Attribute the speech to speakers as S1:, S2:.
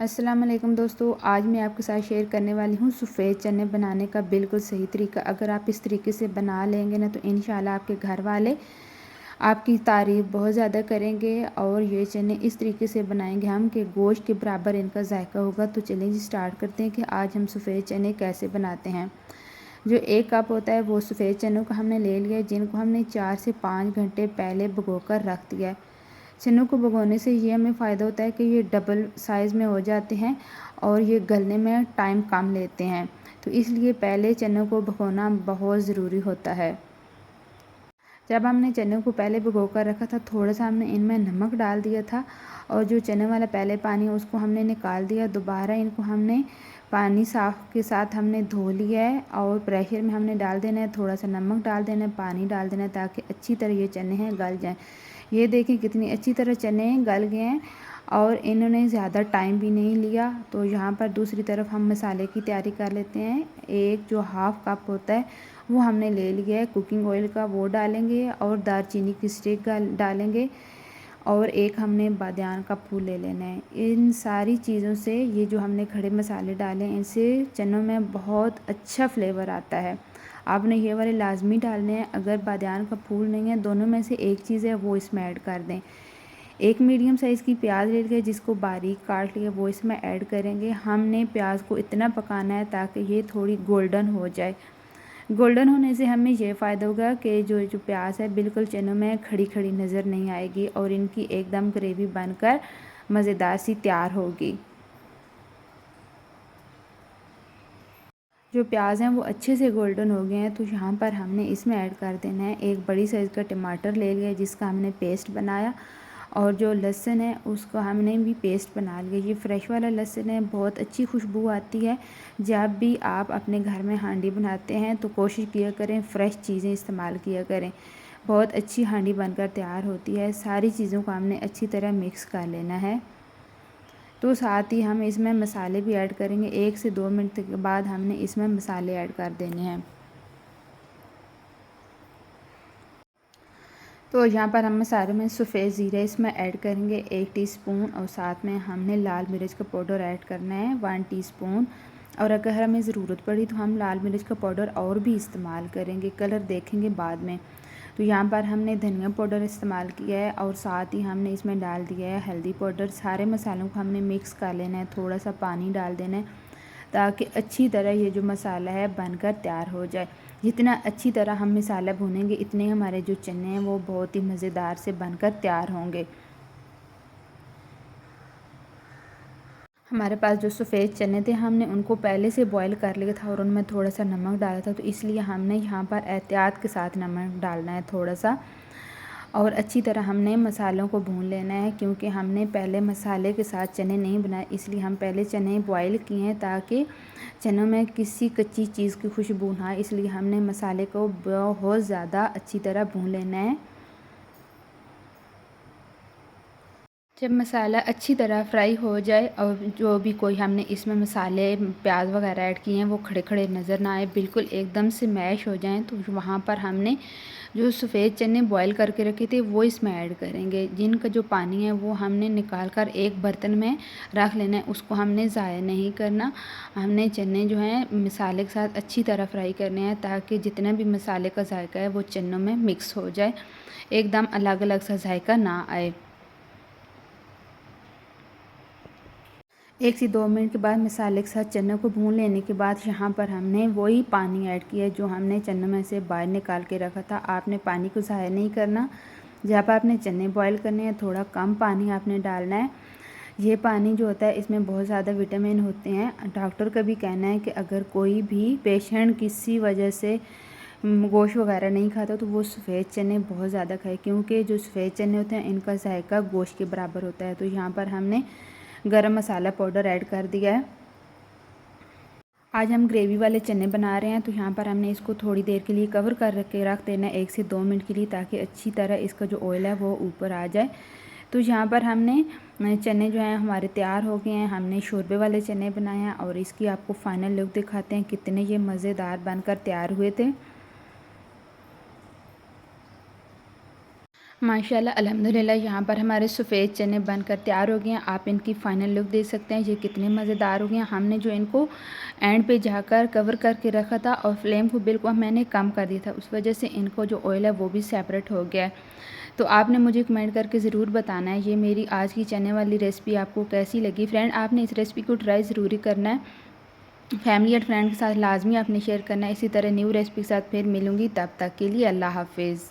S1: अस्सलाम वालेकुम दोस्तों, आज मैं आपके साथ शेयर करने वाली हूँ सफ़ेद चने बनाने का बिल्कुल सही तरीका। अगर आप इस तरीके से बना लेंगे ना तो इंशाल्लाह आपके घर वाले आपकी तारीफ़ बहुत ज़्यादा करेंगे। और ये चने इस तरीके से बनाएंगे हम कि गोश्त के बराबर इनका जायका होगा। तो चलिए जी स्टार्ट करते हैं कि आज हम सफ़ेद चने कैसे बनाते हैं। जो 1 कप होता है वो सफ़ेद चनों का हमने ले लिया, जिनको हमने 4 से 5 घंटे पहले भिगो कर रख दिया है। चनों को भिगोने से ये हमें फ़ायदा होता है कि ये डबल साइज़ में हो जाते हैं और ये गलने में टाइम कम लेते हैं। तो इसलिए पहले चनों को भिगोना बहुत ज़रूरी होता है। जब हमने चनों को पहले भिगो कर रखा था, थोड़ा सा हमने इनमें नमक डाल दिया था और जो चने वाला पहले पानी है उसको हमने निकाल दिया। दोबारा इनको हमने पानी साफ़ के साथ हमने धो लिया है और प्रेशर में हमने डाल देना है, थोड़ा सा नमक डाल देना है, पानी डाल देना है ताकि अच्छी तरह ये चने हैं गल जाएँ। ये देखें कितनी अच्छी तरह चने गल गए हैं और इन्होंने ज़्यादा टाइम भी नहीं लिया। तो यहाँ पर दूसरी तरफ हम मसाले की तैयारी कर लेते हैं। एक जो हाफ़ कप होता है वो हमने ले लिया है कुकिंग ऑयल का, वो डालेंगे और दालचीनी की स्टिक डालेंगे और एक हमने बादियान का फूल ले लेना है। इन सारी चीज़ों से ये जो हमने खड़े मसाले डाले हैं इनसे चनों में बहुत अच्छा फ्लेवर आता है। आपने ये वाले लाजमी डालने हैं। अगर बादियान का फूल नहीं है, दोनों में से एक चीज़ है वो इसमें ऐड कर दें। एक मीडियम साइज़ की प्याज ले लिया जिसको बारीक काट लिया, वो इसमें ऐड करेंगे। हमने प्याज को इतना पकाना है ताकि ये थोड़ी गोल्डन हो जाए। गोल्डन होने से हमें ये फ़ायदा होगा कि जो प्याज है बिल्कुल चनों में खड़ी खड़ी नज़र नहीं आएगी और इनकी एकदम ग्रेवी बनकर मज़ेदार सी तैयार होगी। जो प्याज हैं वो अच्छे से गोल्डन हो गए हैं, तो यहाँ पर हमने इसमें ऐड कर देना है एक बड़ी साइज़ का टमाटर ले लिया जिसका हमने पेस्ट बनाया और जो लहसुन है उसको हमने भी पेस्ट बना लिया। ये फ्रेश वाला लहसुन है, बहुत अच्छी खुशबू आती है। जब भी आप अपने घर में हांडी बनाते हैं तो कोशिश किया करें फ़्रेश चीज़ें इस्तेमाल किया करें, बहुत अच्छी हांडी बनकर तैयार होती है। सारी चीज़ों को हमने अच्छी तरह मिक्स कर लेना है। तो साथ ही हम इसमें मसाले भी ऐड करेंगे। 1 से 2 मिनट के बाद हमने इसमें मसाले ऐड कर देने हैं। तो यहाँ पर हम मसालों में सफ़ेद ज़ीरा इसमें ऐड करेंगे 1 टीस्पून और साथ में हमने लाल मिर्च का पाउडर ऐड करना है 1 टीस्पून। और अगर हमें ज़रूरत पड़ी तो हम लाल मिर्च का पाउडर और भी इस्तेमाल करेंगे, कलर देखेंगे बाद में। तो यहाँ पर हमने धनिया पाउडर इस्तेमाल किया है और साथ ही हमने इसमें डाल दिया है हल्दी पाउडर। सारे मसालों को हमने मिक्स कर लेना है, थोड़ा सा पानी डाल देना है ताकि अच्छी तरह ये जो मसाला है बनकर तैयार हो जाए। जितना अच्छी तरह हम मसाला भूनेंगे इतने हमारे जो चने हैं वो बहुत ही मज़ेदार से बनकर तैयार होंगे। हमारे पास जो सफ़ेद चने थे हमने उनको पहले से बॉईल कर लिया था और उनमें थोड़ा सा नमक डाला था, तो इसलिए हमने यहाँ पर एहतियात के साथ नमक डालना है थोड़ा सा। और अच्छी तरह हमने मसालों को भून लेना है क्योंकि हमने पहले मसाले के साथ चने नहीं बनाए, इसलिए हम पहले चने बॉईल किए हैं ताकि चनों में किसी कच्ची चीज़ की खुशबू ना आए। इसलिए हमने मसाले को बहुत ज़्यादा अच्छी तरह भून लेना है। जब मसाला अच्छी तरह फ्राई हो जाए और जो भी कोई हमने इसमें मसाले प्याज वगैरह ऐड किए हैं वो खड़े खड़े नज़र ना आए, बिल्कुल एकदम से मैश हो जाएं, तो वहाँ पर हमने जो सफ़ेद चने बॉईल करके रखे थे वो इसमें ऐड करेंगे। जिनका जो पानी है वो हमने निकाल कर एक बर्तन में रख लेना है, उसको हमने ज़ाया नहीं करना। हमने चने जो हैं मसाले के साथ अच्छी तरह फ्राई करने हैं ताकि जितना भी मसाले का जायका है वो चनों में मिक्स हो जाए, एकदम अलग अलग सा जायका ना आए। 1 से 2 मिनट के बाद मसाले के साथ चनों को भून लेने के बाद यहाँ पर हमने वही पानी ऐड किया जो हमने चनों में से बाहर निकाल के रखा था। आपने पानी को ज़ाया नहीं करना। जब आपने चने बॉईल करने हैं थोड़ा कम पानी आपने डालना है। ये पानी जो होता है इसमें बहुत ज़्यादा विटामिन होते हैं। डॉक्टर का भी कहना है कि अगर कोई भी पेशेंट किसी वजह से गोश्त वगैरह नहीं खाता तो वो सफ़ेद चने बहुत ज़्यादा खाए, क्योंकि जो सफ़ेद चने होते हैं इनका जायका गोश्त के बराबर होता है। तो यहाँ पर हमने गरम मसाला पाउडर ऐड कर दिया है। आज हम ग्रेवी वाले चने बना रहे हैं, तो यहाँ पर हमने इसको थोड़ी देर के लिए कवर कर के रख देना है 1 से 2 मिनट के लिए, ताकि अच्छी तरह इसका जो ऑयल है वो ऊपर आ जाए। तो यहाँ पर हमने चने जो हैं हमारे तैयार हो गए हैं। हमने शोरबे वाले चने बनाए हैं और इसकी आपको फाइनल लुक दिखाते हैं कितने ये मज़ेदार बनकर तैयार हुए थे। माशाल्लाह अल्हम्दुलिल्लाह यहाँ पर हमारे सफ़ेद चने बनकर तैयार हो गए हैं। आप इनकी फ़ाइनल लुक देख सकते हैं, ये कितने मज़ेदार हो गए हैं। हमने जो इनको एंड पे जाकर कवर करके रखा था और फ्लेम को बिल्कुल मैंने कम कर दिया था, उस वजह से इनको जो ऑयल है वो भी सेपरेट हो गया है। तो आपने मुझे कमेंट करके ज़रूर बताना है ये मेरी आज की चने वाली रेसिपी आपको कैसी लगी। फ्रेंड, आपने इस रेसिपी को ट्राई ज़रूरी करना है, फैमिली और फ्रेंड के साथ लाजमी आपने शेयर करना है। इसी तरह न्यू रेसिपी के साथ फिर मिलूँगी, तब तक के लिए अल्लाह हाफिज़।